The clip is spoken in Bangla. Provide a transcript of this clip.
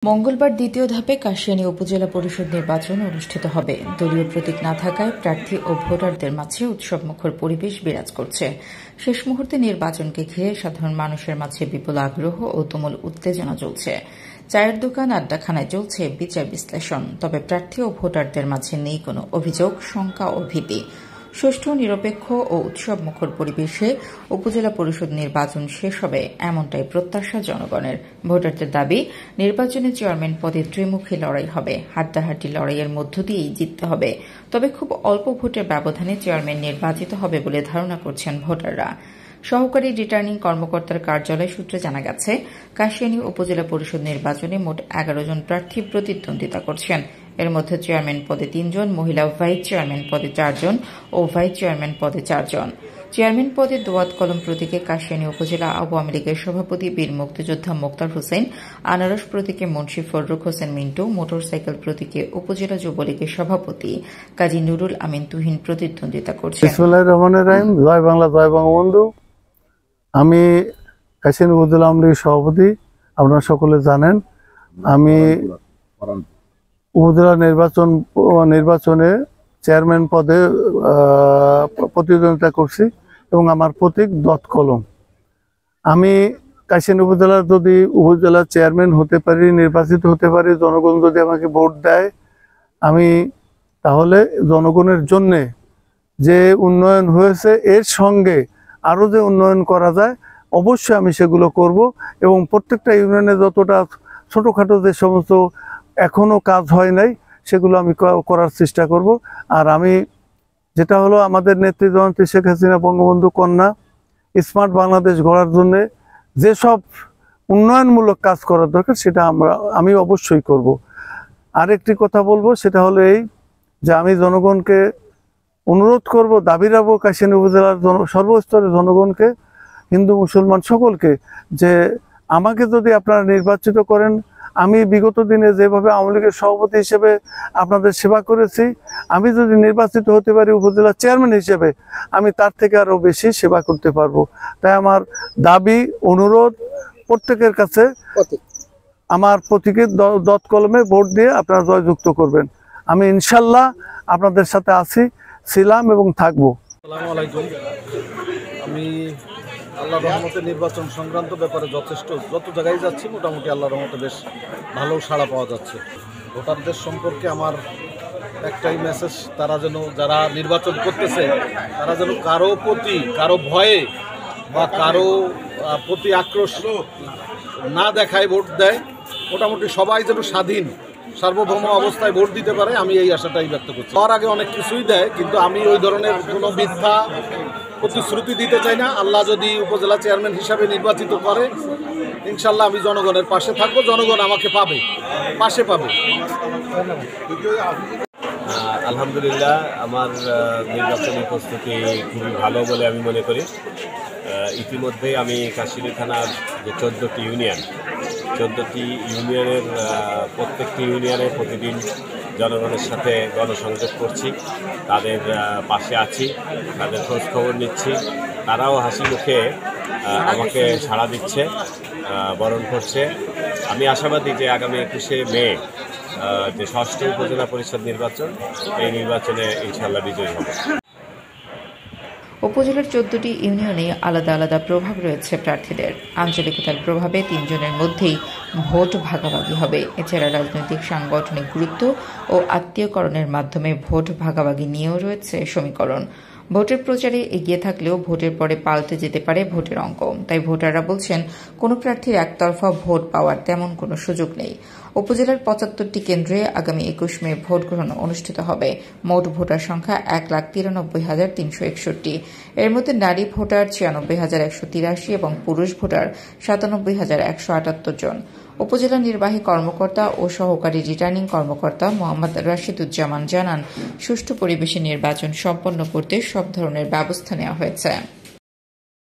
মঙ্গলবার দ্বিতীয় ধাপে কাশিয়ানী উপজেলা পরিষদ নির্বাচন অনুষ্ঠিত হবে। দলীয় প্রতীক না থাকায় প্রার্থী ও ভোটারদের মাঝে উৎসবমুখর পরিবেশ বিরাজ করছে। শেষ মুহূর্তে নির্বাচনকে ঘিরে সাধারণ মানুষের মাঝে বিপুল আগ্রহ ও তুমুল উত্তেজনা চলছে। চায়ের দোকান, আড্ডাখানায় চলছে বিচার বিশ্লেষণ। তবে প্রার্থী ও ভোটারদের মাঝে নেই কোনো অভিযোগ, শঙ্কা ও ভীতি। সুষ্ঠু, নিরপেক্ষ ও উৎসবমুখর পরিবেশে উপজেলা পরিষদ নির্বাচন শেষ হবে, এমনটাই প্রত্যাশা জনগণের। ভোটারদের দাবি, নির্বাচনে চেয়ারম্যান পদে ত্রিমুখী লড়াই হবে। হাড্ডাহাড্ডি লড়াইয়ের মধ্য দিয়েই জিততে হবে। তবে খুব অল্প ভোটের ব্যবধানে চেয়ারম্যান নির্বাচিত হবে বলে ধারণা করছেন ভোটাররা। সহকারী রিটার্নিং কর্মকর্তার কার্যালয় সূত্রে জানা গেছে, কাশিয়ানী উপজেলা পরিষদ নির্বাচনে মোট 11 জন প্রার্থী প্রতিদ্বন্দ্বিতা করছেন। এর মধ্যে চেয়ারম্যান পদে 3 জন, মহিলা ভাইস চেয়ারম্যান পদে 4 জন ও ভাইস চেয়ারম্যান পদে 4 জন। চেয়ারম্যান পদে দোয়াত কলম প্রতীকে কাশিয়ানী উপজেলা আওয়ামী লীগের সভাপতি বীর মুক্তিযোদ্ধা মোক্তার হোসেন, আনারস প্রতীকে মুন্সি ফররুখ হোসেন মিন্টু, মোটরসাইকেল প্রতীকে উপজেলা যুবলীগের সভাপতি কাজী নুরুল আমিন তুহিন প্রতিদ্বন্দ্বিতা করছেন। বিসমিল্লাহির রহমানির রহিম। জয় বাংলা, জয় বঙ্গবন্ধু। আমি কাশিয়ানী উপজেলা আওয়ামী লীগের সভাপতি। আপনারা সকলে জানেন আমি উপজেলা নির্বাচনে চেয়ারম্যান পদে প্রতিদ্বন্দ্বিতা করছি এবং আমার প্রতীক দত কলম। আমি কাশিয়ানী উপজেলার যদি উপজেলা চেয়ারম্যান হতে পারি, নির্বাচিত হতে পারি, জনগণ যদি আমাকে ভোট দেয়, আমি তাহলে জনগণের জন্যে যে উন্নয়ন হয়েছে এর সঙ্গে আরও যে উন্নয়ন করা যায় অবশ্যই আমি সেগুলো করব এবং প্রত্যেকটা ইউনিয়নে যতটা ছোটোখাটো যে সমস্ত এখনও কাজ হয় নাই সেগুলো আমি করার চেষ্টা করব। আর আমি যেটা হলো আমাদের নেত্রী জয়ন্তী শেখ হাসিনা বঙ্গবন্ধু কন্যা স্মার্ট বাংলাদেশ গড়ার জন্য যেসব উন্নয়নমূলক কাজ করার দরকার সেটা আমি অবশ্যই করব। আরেকটি কথা বলবো, সেটা হলো এই যে আমি জনগণকে অনুরোধ করব, দাবি রাখবো কাশিয়ানী উপজেলার সর্বস্তরের জনগণকে, হিন্দু মুসলমান সকলকে, যে আমাকে যদি আপনারা নির্বাচিত করেন, আমি বিগত দিনে যেভাবে আওয়ামী লীগের সভাপতি হিসেবে আপনাদের সেবা করেছি, আমি যদি নির্বাচিত হতে পারি উপজেলা চেয়ারম্যান হিসেবে, আমি তার থেকে আরও বেশি সেবা করতে পারবো। তাই আমার দাবি, অনুরোধ প্রত্যেকের কাছে, আমার প্রতীকে দত কলমে ভোট দিয়ে আপনারা জয়যুক্ত করবেন। আমি ইনশাল্লাহ আপনাদের সাথে আছি, ছিলাম এবং থাকবো। আসসালামু আলাইকুম। আমি আল্লাহর রহমতে নির্বাচন সংক্রান্ত ব্যাপারে যত জায়গায় যাচ্ছি মোটামুটি আল্লাহর রহমতে বেশ ভালো সাড়া পাওয়া যাচ্ছে। ভোটারদের সম্পর্কে আমার একটাই মেসেজ, যারা নির্বাচন করতেছে তারা যেন কারো ভয়ে বা কারো প্রতি আক্রোশ না দেখায় ভোট দেয়। মোটামুটি সবাই যেন স্বাধীন সার্বভৌম অবস্থায় ভোট দিতে পারে, আমি এই আশাটাই ব্যক্ত করছি। তার আগে অনেক কিছুই দেয়, কিন্তু আমি ওই ধরনের কোনো মিথ্যা প্রতিশ্রুতি দিতে চাই না। আল্লাহ যদি উপজেলা চেয়ারম্যান হিসাবে নির্বাচিত করে, ইনশাল্লাহ আমি জনগণের পাশে থাকবো, জনগণ আমাকে পাশে পাবে। আলহামদুলিল্লাহ, আমার নির্বাচনী প্রস্তুতি খুবই ভালো বলে আমি মনে করি। ইতিমধ্যেই আমি কাশিয়ানী থানার যে 14টি ইউনিয়নের প্রত্যেকটি ইউনিয়নে প্রতিদিন জনগণের সাথে গণসংযোগ করছি, তাদের পাশে আছি, তাদের খোঁজ খবর নিচ্ছি। তারাও হাসি মুখে আমাকে সাড়া দিচ্ছে, বরণ করছে। আমি আশাবাদী যে আগামী 21শে মে যে 6ষ্ঠ উপজেলা পরিষদ নির্বাচন, এই নির্বাচনে ইনশাল্লাহ বিজয়ী হবে। উপজেলার 14টি ইউনিয়নে আলাদা আলাদা প্রভাব রয়েছে প্রার্থীদের। আঞ্চলিকতার প্রভাবে 3 জনের মধ্যেই ভোট ভাগাভাগি হবে। এছাড়া রাজনৈতিক সাংগঠনিক গুরুত্ব ও আত্মীয়করণের মাধ্যমে ভোট ভাগাভাগি নিয়েও রয়েছে সমীকরণ। ভোটের প্রচারে এগিয়ে থাকলেও ভোটের পরে পাল্টে যেতে পারে ভোটের অঙ্ক। তাই ভোটাররা বলছেন, কোনো প্রার্থীর একতরফা ভোট পাওয়ার তেমন কোনো সুযোগ নেই। উপজেলার 75টি কেন্দ্রে আগামী 21 মে ভোট গ্রহণ অনুষ্ঠিত হবে। মোট ভোটার সংখ্যা 1,93,361। এর মধ্যে নারী ভোটার 96,183 এবং পুরুষ ভোটার 97,178 জন। উপজেলা নির্বাহী কর্মকর্তা ও সহকারী রিটার্নিং কর্মকর্তা মোহাম্মদ রাশিদুজ্জামান জানান, সুষ্ঠু পরিবেশে নির্বাচন সম্পন্ন করতে সব ধরনের ব্যবস্থা নেওয়া হয়েছে।